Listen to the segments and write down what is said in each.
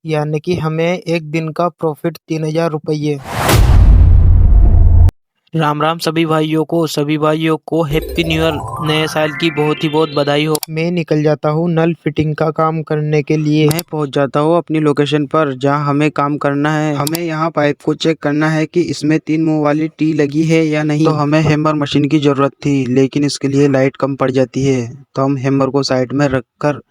यानी कि हमें एक दिन का प्रॉफिट 3000 रुपये। राम राम सभी भाइयों को हैप्पी न्यू ईयर। नए साल की बहुत बधाई हो। मैं निकल जाता हूँ नल फिटिंग का काम करने के लिए। मैं पहुंच जाता हूँ अपनी लोकेशन पर जहां हमें काम करना है। हमें यहाँ पाइप को चेक करना है कि इसमें 3 मुंह वाली टी लगी है या नहीं। तो हमें हैमर मशीन की जरूरत थी, लेकिन इसके लिए लाइट कम पड़ जाती है, तो हम हैमर को साइड में रखकर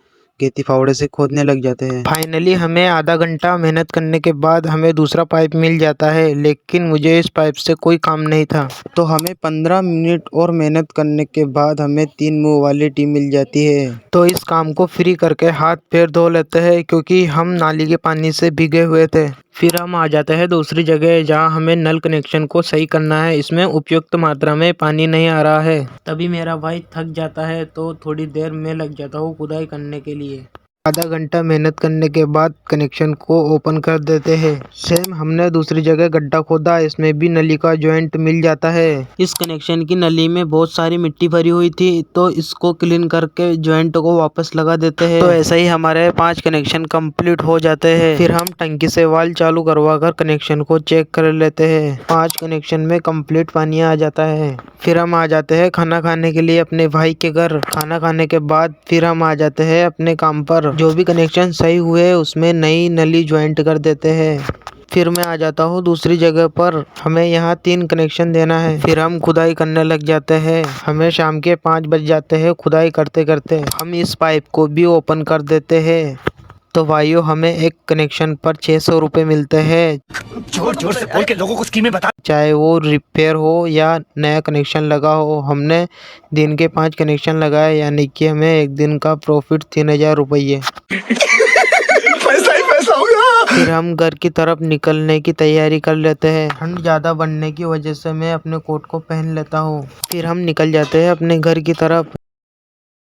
गेती फावड़े से खोदने लग जाते हैं। फाइनली हमें आधा घंटा मेहनत करने के बाद हमें दूसरा पाइप मिल जाता है, लेकिन मुझे इस पाइप से कोई काम नहीं था। तो हमें 15 मिनट और मेहनत करने के बाद हमें 3 मुंह वाली टी मिल जाती है। तो इस काम को फ्री करके हाथ पैर धो लेते हैं, क्योंकि हम नाली के पानी से भीगे हुए थे। फिर हम आ जाते हैं दूसरी जगह जहां हमें नल कनेक्शन को सही करना है। इसमें उपयुक्त मात्रा में पानी नहीं आ रहा है। तभी मेरा भाई थक जाता है, तो थोड़ी देर में लग जाता हूँ खुदाई करने के लिए। आधा घंटा मेहनत करने के बाद कनेक्शन को ओपन कर देते हैं। सेम हमने दूसरी जगह गड्ढा खोदा, इसमें भी नली का जॉइंट मिल जाता है। इस कनेक्शन की नली में बहुत सारी मिट्टी भरी हुई थी, तो इसको क्लीन करके जॉइंट को वापस लगा देते हैं। तो ऐसा ही हमारे 5 कनेक्शन कंप्लीट हो जाते हैं। फिर हम टंकी से वाल्व चालू करवा कर कनेक्शन को चेक कर लेते हैं। 5 कनेक्शन में कंप्लीट पानी आ जाता है। फिर हम आ जाते हैं खाना खाने के लिए अपने भाई के घर। खाना खाने के बाद फिर हम आ जाते हैं अपने काम पर। जो भी कनेक्शन सही हुए उसमें नई नली ज्वाइंट कर देते हैं। फिर मैं आ जाता हूँ दूसरी जगह पर। हमें यहाँ 3 कनेक्शन देना है। फिर हम खुदाई करने लग जाते हैं। हमें शाम के 5 बज जाते हैं खुदाई करते करते। हम इस पाइप को भी ओपन कर देते हैं। तो भाइयों, हमें एक कनेक्शन पर 600 रुपये मिलते हैं। जोर जोर से बोल के लोगों को स्कीमें बता। चाहे वो रिपेयर हो या नया कनेक्शन लगा हो, हमने दिन के 5 कनेक्शन लगाए, यानी कि हमें एक दिन का प्रॉफिट 3000 रुपये। पैसा ही पैसा होगा। फिर हम घर की तरफ निकलने की तैयारी कर लेते हैं। ठंड ज़्यादा बढ़ने की वजह से मैं अपने कोट को पहन लेता हूँ। फिर हम निकल जाते हैं अपने घर की तरफ।